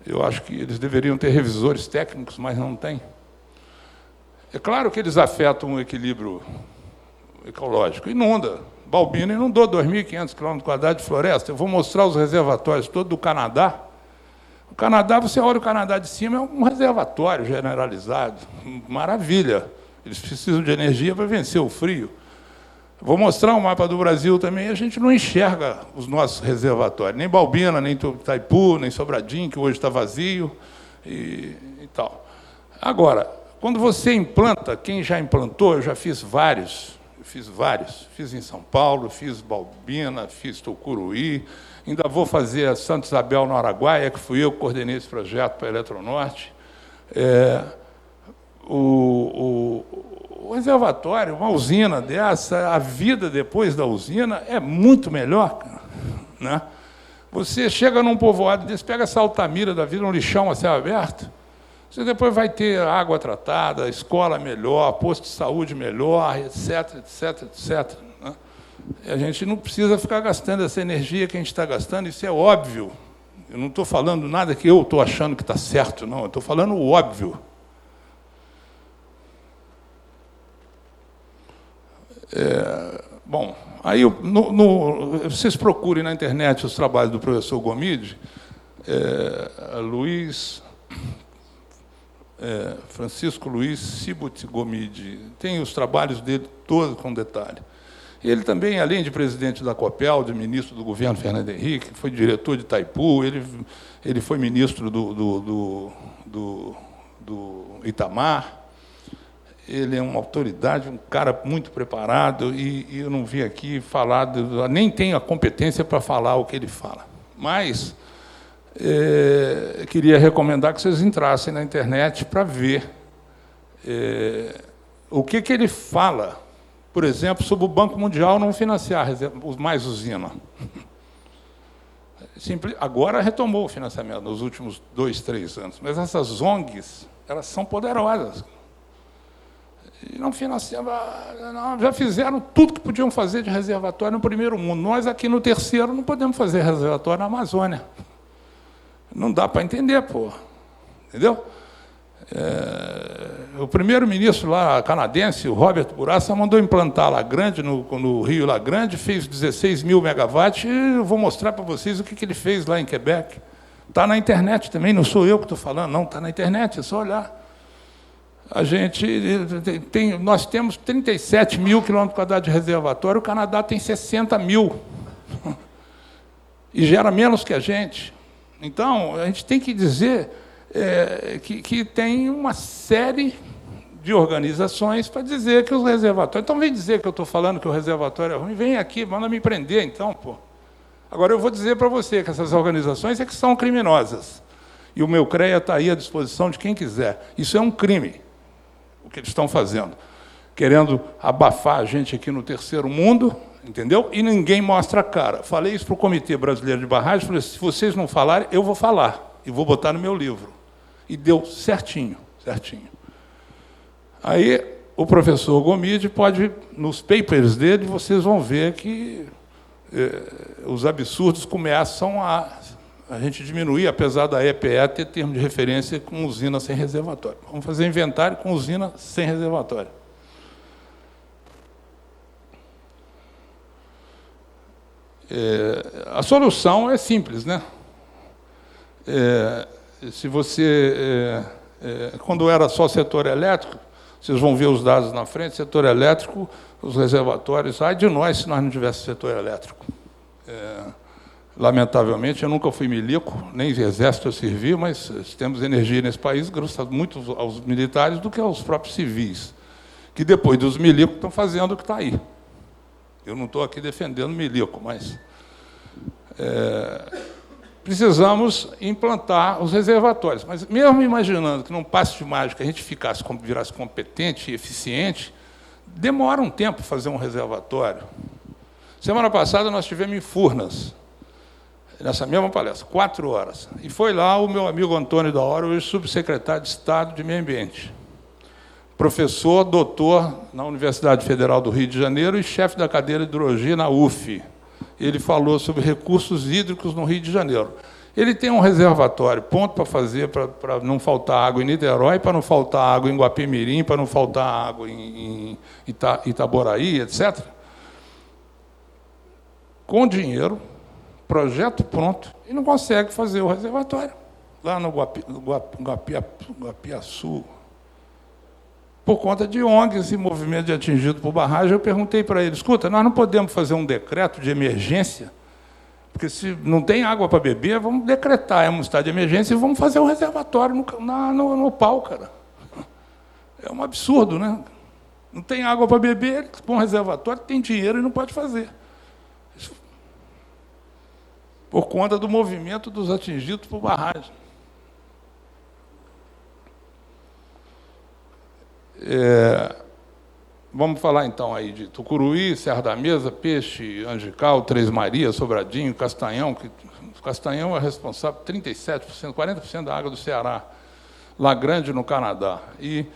Eu acho que eles deveriam ter revisores técnicos, mas não têm. É claro que eles afetam o equilíbrio ecológico. Inunda. Balbina inundou 2.500 km² de floresta. Eu vou mostrar os reservatórios todos do Canadá. O Canadá, você olha o Canadá de cima, é um reservatório generalizado. Maravilha. Eles precisam de energia para vencer o frio. Vou mostrar um mapa do Brasil também, a gente não enxerga os nossos reservatórios, nem Balbina, nem Itaipu, nem Sobradinho, que hoje está vazio, e tal. Agora, quando você implanta, quem já implantou, eu já fiz vários, fiz em São Paulo, fiz Balbina, fiz Tucuruí, ainda vou fazer a Santa Isabel, no Araguaia, que fui eu que coordenei esse projeto para a Eletronorte. O reservatório, uma usina dessa, a vida depois da usina é muito melhor, né? Você chega num povoado desse, pega essa Altamira da vida, um lixão a céu aberto, você depois vai ter água tratada, escola melhor, posto de saúde melhor, etc, etc, etc. Né? E a gente não precisa ficar gastando essa energia que a gente está gastando, isso é óbvio. Eu não estou falando nada que eu estou achando que está certo, não, eu estou falando o óbvio. Bom, aí vocês procurem na internet os trabalhos do professor Gomide, Francisco Luiz Sibut Gomide, tem os trabalhos dele todos com detalhe. Ele também, além de presidente da COPEL, de ministro do governo Fernando Henrique, foi diretor de Itaipu, ele foi ministro do Itamar. Ele é uma autoridade, um cara muito preparado, e eu não vim aqui falar, nem tenho a competência para falar o que ele fala. Mas queria recomendar que vocês entrassem na internet para ver o que ele fala, por exemplo, sobre o Banco Mundial não financiar mais usina. Agora retomou o financiamento nos últimos 2, 3 anos, mas essas ONGs, elas são poderosas. E não financiavam, já fizeram tudo que podiam fazer de reservatório no primeiro mundo. Nós, aqui no terceiro, não podemos fazer reservatório na Amazônia. Não dá para entender, pô. Entendeu? O primeiro-ministro lá canadense, o Robert Bourassa, mandou implantar La Grande, no Rio La Grande, fez 16.000 megawatts, e eu vou mostrar para vocês o que ele fez lá em Quebec. Está na internet também, não sou eu que estou falando, não, está na internet, é só olhar. Nós temos 37.000 km² de reservatório, o Canadá tem 60.000. E gera menos que a gente. Então, a gente tem que dizer que tem uma série de organizações para dizer que os reservatórios... Então, vem dizer que eu estou falando que o reservatório é ruim, vem aqui, manda me prender, então, pô. Agora, eu vou dizer para você que essas organizações é que são criminosas. E o meu CREA está aí à disposição de quem quiser. Isso é um crime, o que eles estão fazendo. Querendo abafar a gente aqui no terceiro mundo, entendeu? E ninguém mostra a cara. Falei isso para o Comitê Brasileiro de Barragens, falei, se vocês não falarem, eu vou falar, e vou botar no meu livro. E deu certinho, certinho. Aí, o professor Gomide pode, nos papers dele, vocês vão ver que os absurdos começam a gente diminuir, apesar da EPE ter termo de referência com usina sem reservatório. Vamos fazer inventário com usina sem reservatório. A solução é simples, né? Se você... quando era só setor elétrico, vocês vão ver os dados na frente, setor elétrico, os reservatórios, ai de nós se nós não tivéssemos setor elétrico. Lamentavelmente, eu nunca fui milico, nem exército eu servi, mas temos energia nesse país, graças muito aos militares do que aos próprios civis, que depois dos milicos estão fazendo o que está aí. Eu não estou aqui defendendo milico, mas precisamos implantar os reservatórios. Mas mesmo imaginando que num passe de mágica a gente virasse competente e eficiente, demora um tempo fazer um reservatório. Semana passada nós tivemos em Furnas, nessa mesma palestra, 4 horas. E foi lá o meu amigo Antônio da Hora, hoje subsecretário de Estado de Meio Ambiente. Professor, doutor na Universidade Federal do Rio de Janeiro e chefe da cadeira de hidrologia na UF. Ele falou sobre recursos hídricos no Rio de Janeiro. Ele tem um reservatório, ponto para fazer, para não faltar água em Niterói, para não faltar água em Guapimirim, para não faltar água em Itaboraí, etc. Com dinheiro, projeto pronto, e não consegue fazer o reservatório. Lá no Guapiaçu, por conta de ONGs e movimento de atingido por barragem, eu perguntei para ele, escuta, nós não podemos fazer um decreto de emergência, porque se não tem água para beber, vamos decretar um estado de emergência e vamos fazer um reservatório no pau, cara. É um absurdo, né? Não tem água para beber, põe um reservatório, tem dinheiro e não pode fazer. Isso, por conta do movimento dos atingidos por barragem. Vamos falar, então, aí de Tucuruí, Serra da Mesa, Peixe, Angical, Três Marias, Sobradinho, Castanhão, que Castanhão é responsável por 37%, 40% da água do Ceará, La Grande, no Canadá. E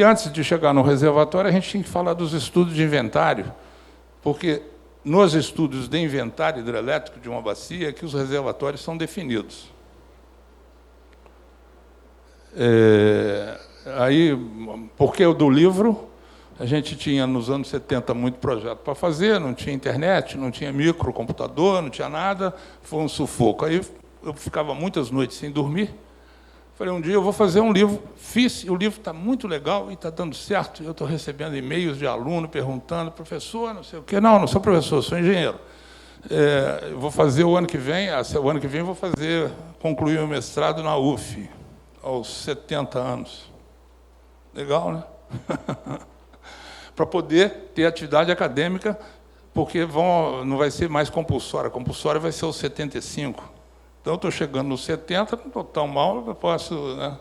antes de chegar no reservatório, a gente tinha que falar dos estudos de inventário, porque nos estudos de inventário hidrelétrico de uma bacia é que os reservatórios são definidos. Aí, porque o do livro, a gente tinha, nos anos 70, muito projeto para fazer, não tinha internet, não tinha microcomputador, não tinha nada, foi um sufoco. Aí eu ficava muitas noites sem dormir. Falei, um dia eu vou fazer um livro. Fiz, e o livro está muito legal e está dando certo. Eu estou recebendo e-mails de aluno perguntando, professor, não sei o quê. Não sou professor, sou engenheiro. Eu vou fazer o ano que vem eu vou concluir o mestrado na UF, aos 70 anos. Legal, né? Para poder ter atividade acadêmica, porque não vai ser mais compulsória. A compulsória vai ser os 75. Então, eu estou chegando nos 70, não estou tão mal, eu posso... Né?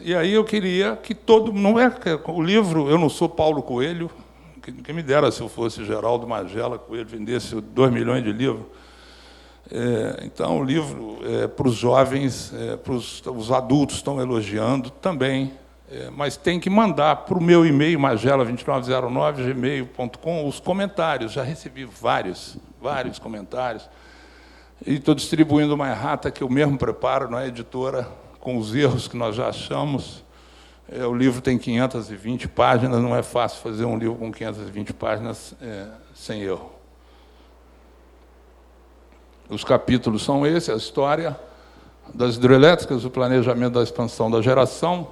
E aí eu queria que todo... Não é o livro, eu não sou Paulo Coelho, que me dera se eu fosse Geraldo Magela Coelho, vendesse 2 milhões de livros. Então, o livro, para os jovens, os adultos estão elogiando também, mas tem que mandar para o meu e-mail, magela2909gmail.com, os comentários. Já recebi vários comentários. E estou distribuindo uma errata que eu mesmo preparo na editora, com os erros que nós já achamos. O livro tem 520 páginas, não é fácil fazer um livro com 520 páginas sem erro. Os capítulos são esses: a história das hidrelétricas, o planejamento da expansão da geração,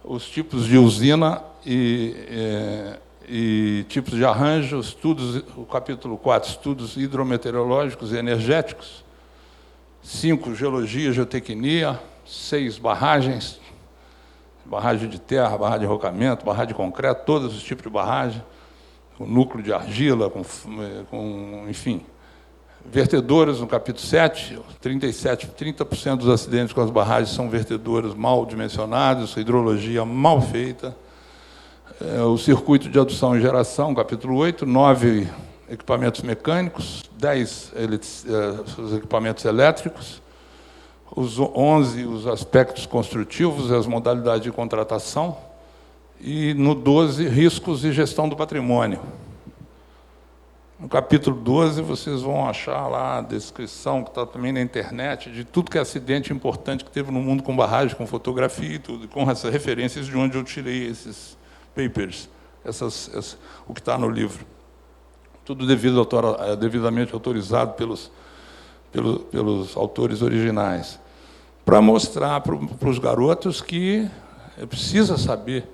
os tipos de usina e tipos de arranjo, o capítulo 4, estudos hidrometeorológicos e energéticos, 5, geologia, geotecnia, 6, barragens, barragem de terra, barragem de rocamento, barragem de concreto, todos os tipos de barragem, com núcleo de argila, enfim. Vertedores, no capítulo 7, 30% dos acidentes com as barragens são vertedores mal dimensionados, hidrologia mal feita. O circuito de adução e geração, capítulo 8, 9 equipamentos mecânicos, 10 os equipamentos elétricos, os 11 os aspectos construtivos e as modalidades de contratação, e no 12, riscos e gestão do patrimônio. No capítulo 12, vocês vão achar lá a descrição, que está também na internet, de tudo que é acidente importante que teve no mundo com barragem, com fotografia e tudo, com essas referências de onde eu tirei esses papers, o que está no livro. Tudo devidamente autorizado pelos autores originais. Para mostrar para os garotos que precisa saber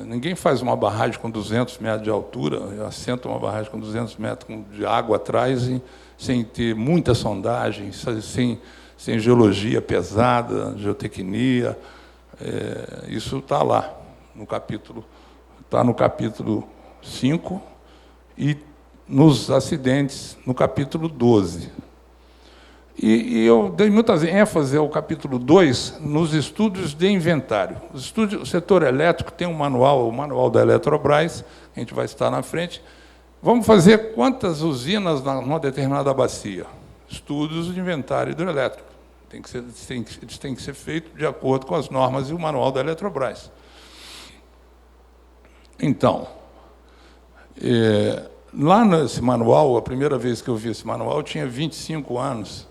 ninguém faz uma barragem com 200 metros de altura, assenta uma barragem com 200 metros de água atrás, sem ter muita sondagem, sem geologia pesada, geotecnia. Isso está lá, está no capítulo 5 e nos acidentes, no capítulo 12. E eu dei muita ênfase ao capítulo 2, nos estudos de inventário. O setor elétrico tem um manual, o manual da Eletrobras, a gente vai estar na frente. Vamos fazer quantas usinas numa determinada bacia? Estudos de inventário hidrelétrico. Eles têm que ser feitos de acordo com as normas e o manual da Eletrobras. Então, Lá nesse manual, a primeira vez que eu vi esse manual, eu tinha 25 anos.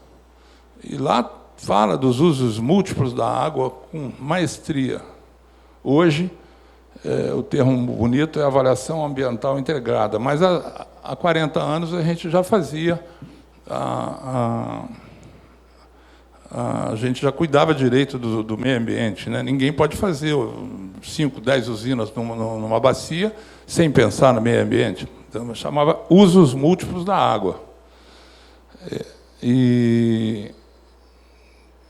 E lá fala dos usos múltiplos da água com maestria. Hoje, o termo bonito é avaliação ambiental integrada, mas há 40 anos a gente já fazia, a gente já cuidava direito do meio ambiente, né? Ninguém pode fazer 5, 10 usinas numa bacia sem pensar no meio ambiente. Então, chamava usos múltiplos da água. E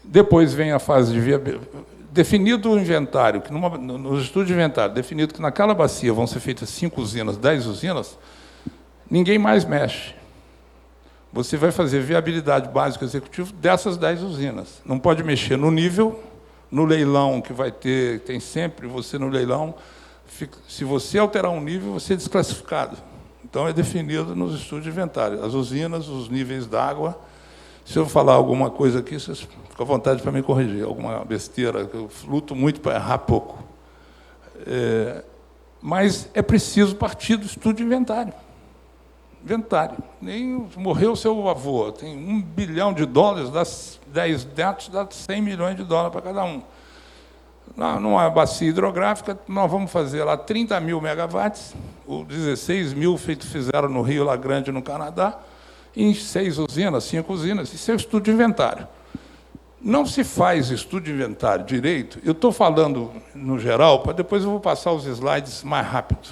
depois vem a fase de viabilidade. Definido o inventário, que nos estudos de inventário, definido que naquela bacia vão ser feitas 5 usinas, 10 usinas, ninguém mais mexe. Você vai fazer viabilidade básica executiva dessas 10 usinas. Não pode mexer no nível, no leilão que vai ter, tem sempre você no leilão, se você alterar um nível, você é desclassificado. Então, é definido nos estudos de inventário. As usinas, os níveis d'água. Se eu falar alguma coisa aqui, vocês ficam à vontade para me corrigir. Alguma besteira, que eu luto muito para errar pouco. Mas é preciso partir do estudo de inventário. Inventário. Nem morreu seu avô, tem $1 bilhão, dá 10 netos, dá 100 milhões de dólares para cada um. Numa bacia hidrográfica, nós vamos fazer lá 30 mil megawatts, ou 16 mil fizeram no Rio La Grande, no Canadá, em 6 usinas, 5 usinas. Isso é o estudo de inventário. Não se faz estudo de inventário direito, eu estou falando no geral, para depois eu vou passar os slides mais rápido,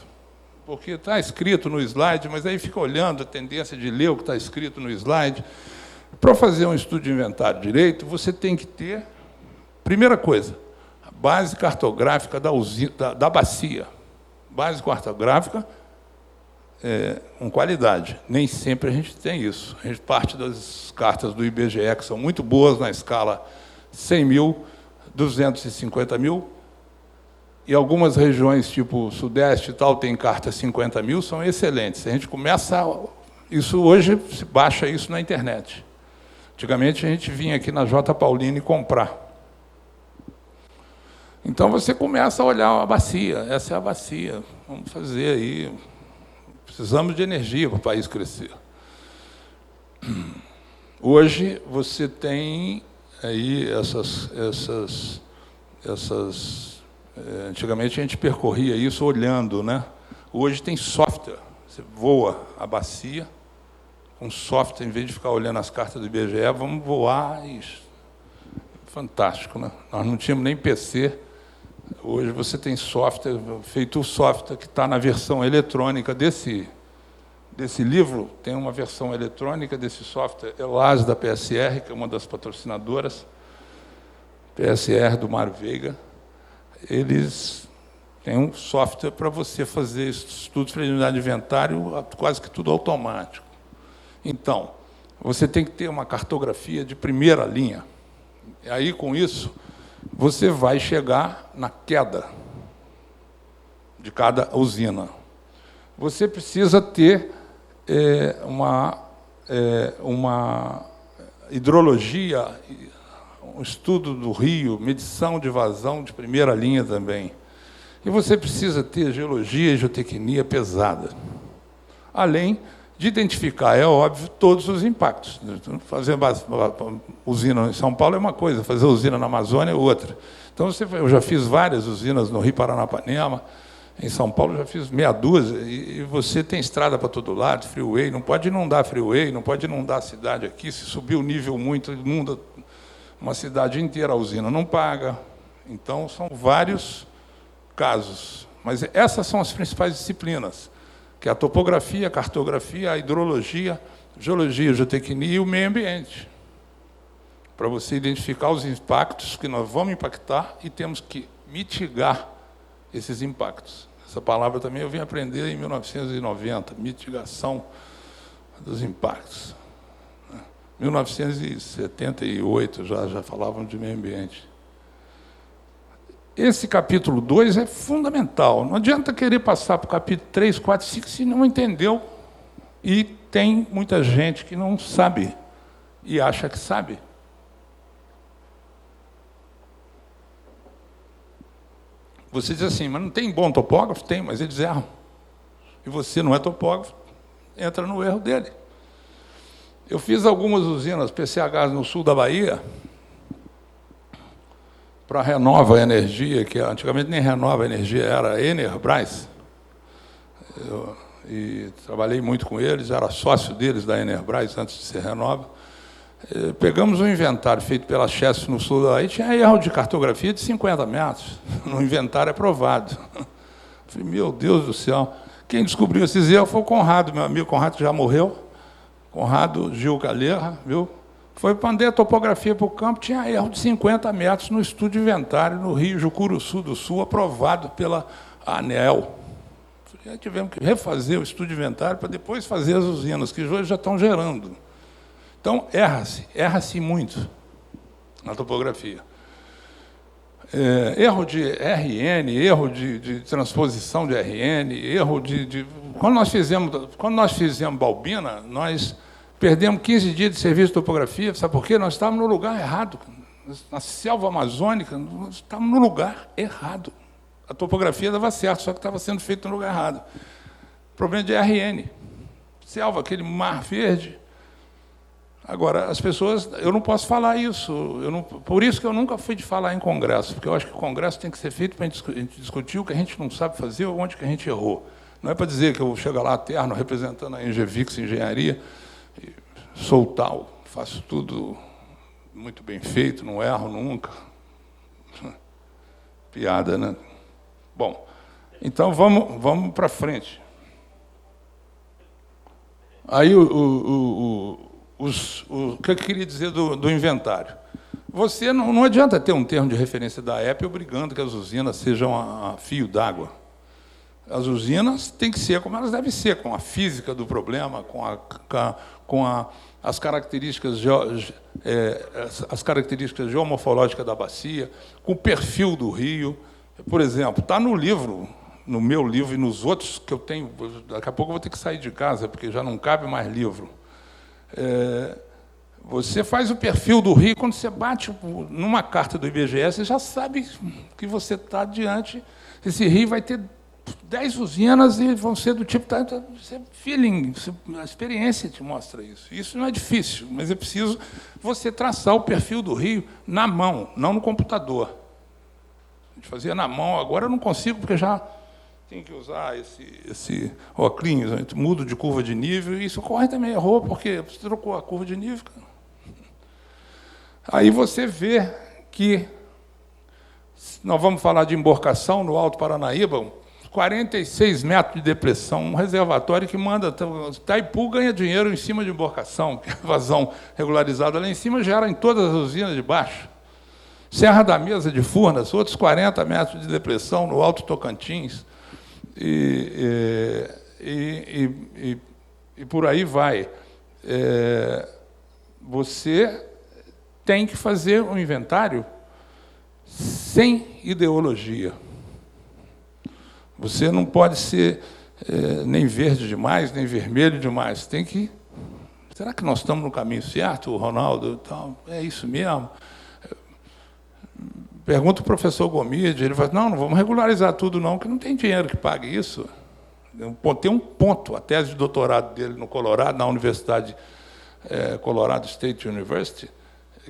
porque está escrito no slide, mas aí fica olhando a tendência de ler o que está escrito no slide. Para fazer um estudo de inventário direito, você tem que ter, primeira coisa, base cartográfica da bacia. Base cartográfica com qualidade. Nem sempre a gente tem isso. A gente parte das cartas do IBGE, que são muito boas na escala 100 mil, 250 mil, e algumas regiões, tipo Sudeste e tal, tem carta 50 mil, são excelentes. A gente começa... Isso hoje, se baixa isso na internet. Antigamente, a gente vinha aqui na J. Paulini comprar. Então, você começa a olhar a bacia. Essa é a bacia. Vamos fazer aí. Precisamos de energia para o país crescer. Hoje, você tem aí antigamente, a gente percorria isso olhando, né? Hoje tem software. Você voa a bacia com software, em vez de ficar olhando as cartas do IBGE, vamos voar. Isso. Fantástico, né? Nós não tínhamos nem PC. Hoje você tem software, feito o software que está na versão eletrônica desse livro, tem uma versão eletrônica desse software, ELAS da PSR, que é uma das patrocinadoras, PSR do Mário Veiga. Eles têm um software para você fazer estudos de unidade de inventário, quase que tudo automático. Então, você tem que ter uma cartografia de primeira linha. E aí, com isso, você vai chegar na queda de cada usina. Você precisa ter uma hidrologia, um estudo do rio, medição de vazão de primeira linha também. E você precisa ter geologia e geotecnia pesada. Além de identificar, é óbvio, todos os impactos. Fazer usina em São Paulo é uma coisa, fazer usina na Amazônia é outra. Então, eu já fiz várias usinas no Rio Paranapanema, em São Paulo já fiz meia dúzia, e você tem estrada para todo lado, freeway, não pode inundar freeway, não pode inundar a cidade aqui, se subir o nível muito, inunda uma cidade inteira, a usina não paga. Então, são vários casos. Mas essas são as principais disciplinas, que é a topografia, a cartografia, a hidrologia, geologia, geotecnia e o meio ambiente, para você identificar os impactos que nós vamos impactar e temos que mitigar esses impactos. Essa palavra também eu vim aprender em 1990, mitigação dos impactos. 1978 já falavam de meio ambiente. Esse capítulo 2 é fundamental. Não adianta querer passar para o capítulo 3, 4, 5, se não entendeu. E tem muita gente que não sabe e acha que sabe. Você diz assim, mas não tem bom topógrafo? Tem, mas eles erram. E você não é topógrafo, entra no erro dele. Eu fiz algumas usinas PCHs no sul da Bahia, para a Renova Energia, que antigamente nem Renova Energia, era Enerbras. E trabalhei muito com eles, era sócio deles da Enerbras, antes de ser Renova. Pegamos um inventário feito pela Chess no sul da Bahia, tinha erro de cartografia de 50 metros, no inventário aprovado. Falei, meu Deus do céu, quem descobriu esses erros foi o Conrado, meu amigo Conrado, que já morreu, Conrado Gil Calherra, viu? Foi mandar a topografia para o campo, tinha erro de 50 metros no estudo de inventário, no Rio Jucuruçu do Sul, aprovado pela ANEEL. Aí tivemos que refazer o estudo de inventário para depois fazer as usinas, que hoje já estão gerando. Então, erra-se muito na topografia. Erro de RN, erro de transposição de RN, erro de... Quando nós fizemos Balbina, nós perdemos 15 dias de serviço de topografia, sabe por quê? Nós estávamos no lugar errado. Na selva amazônica, nós estávamos no lugar errado. A topografia dava certo, só que estava sendo feito no lugar errado. Problema de RN. Selva, aquele mar verde. Agora, as pessoas... Eu não posso falar isso. Por isso que eu nunca fui de falar em congresso, porque eu acho que o congresso tem que ser feito para a gente discutir o que a gente não sabe fazer ou onde que a gente errou. Não é para dizer que eu chego lá terno, representando a Engevix Engenharia, e sou tal, faço tudo muito bem feito, não erro nunca. Piada, né? Bom, então vamos para frente. Aí o que eu queria dizer do inventário? Você não adianta ter um termo de referência da EPE obrigando que as usinas sejam a fio d'água. As usinas têm que ser como elas devem ser, com a física do problema, as características geomorfológicas da bacia, com o perfil do rio. Por exemplo, está no livro, no meu livro e nos outros que eu tenho, daqui a pouco eu vou ter que sair de casa, porque já não cabe mais livro. Você faz o perfil do rio, quando você bate numa carta do IBGE, você já sabe que você está diante. Esse rio vai ter 10 usinas e vão ser do tipo... feeling, a experiência te mostra isso. Isso não é difícil, mas é preciso você traçar o perfil do rio na mão, não no computador. A gente fazia na mão, agora eu não consigo, porque já tem que usar esse óculos, a gente muda de curva de nível, e isso ocorre também, errou, porque você trocou a curva de nível. Aí você vê que nós vamos falar de emborcação no Alto Paranaíba, 46 metros de depressão, um reservatório que manda... Itaipu ganha dinheiro em cima de emborcação, porque a vazão regularizada lá em cima gera em todas as usinas de baixo. Serra da Mesa de Furnas, outros 40 metros de depressão no Alto Tocantins, e por aí vai. Você tem que fazer um inventário sem ideologia. Você não pode ser nem verde demais, nem vermelho demais. Tem que... Será que nós estamos no caminho certo, Ronaldo? É isso mesmo? Pergunta o professor Gomide, ele fala, não vamos regularizar tudo não, porque não tem dinheiro que pague isso. Tem um ponto, a tese de doutorado dele no Colorado, na Universidade Colorado State University,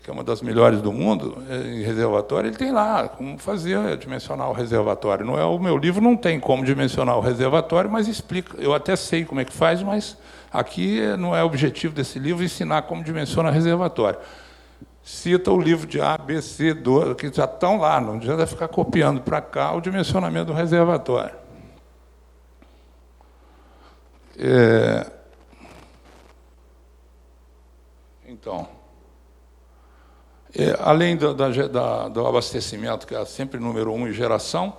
que é uma das melhores do mundo, em reservatório, ele tem lá como fazer, dimensionar o reservatório. O meu livro não tem como dimensionar o reservatório, mas explica. Eu até sei como é que faz, mas aqui não é o objetivo desse livro ensinar como dimensiona reservatório. Cita o livro de A, B, C, D, que já estão lá, não adianta ficar copiando para cá o dimensionamento do reservatório. Então, além do abastecimento, que é sempre número 1 em geração,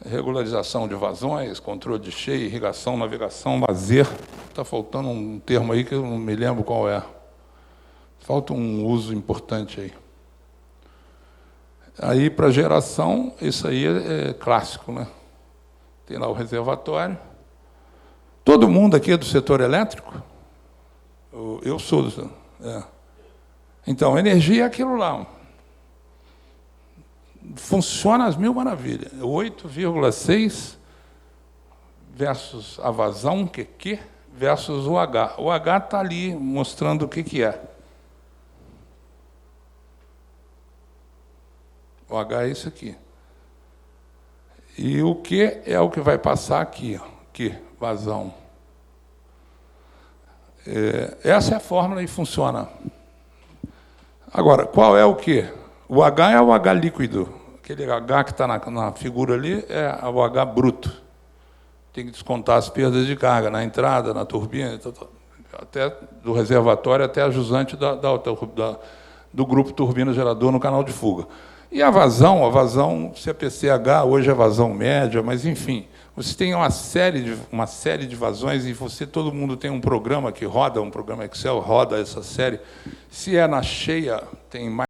regularização de vazões, controle de cheia, irrigação, navegação, lazer. Está faltando um termo aí que eu não me lembro qual é. Falta um uso importante aí. Aí, para geração, isso aí é clássico, né? Tem lá o reservatório. Todo mundo aqui é do setor elétrico? Eu sou do... Então, energia é aquilo lá. Funciona às mil maravilhas. 8,6 versus a vazão, QQ, versus o H. O H está ali mostrando o que é. O H é isso aqui. E o Q é o que vai passar aqui, ó. Aqui, vazão. Essa é a fórmula e funciona. Agora, qual é o Q? O H é o H líquido. Aquele H que está na figura ali é o H bruto. Tem que descontar as perdas de carga na entrada, na turbina, até do reservatório até a jusante do grupo turbina-gerador no canal de fuga. E a vazão, se é PCH, hoje é vazão média, mas, enfim, você tem uma série de vazões e todo mundo tem um programa que roda, um programa Excel, roda essa série. Se é na cheia, tem mais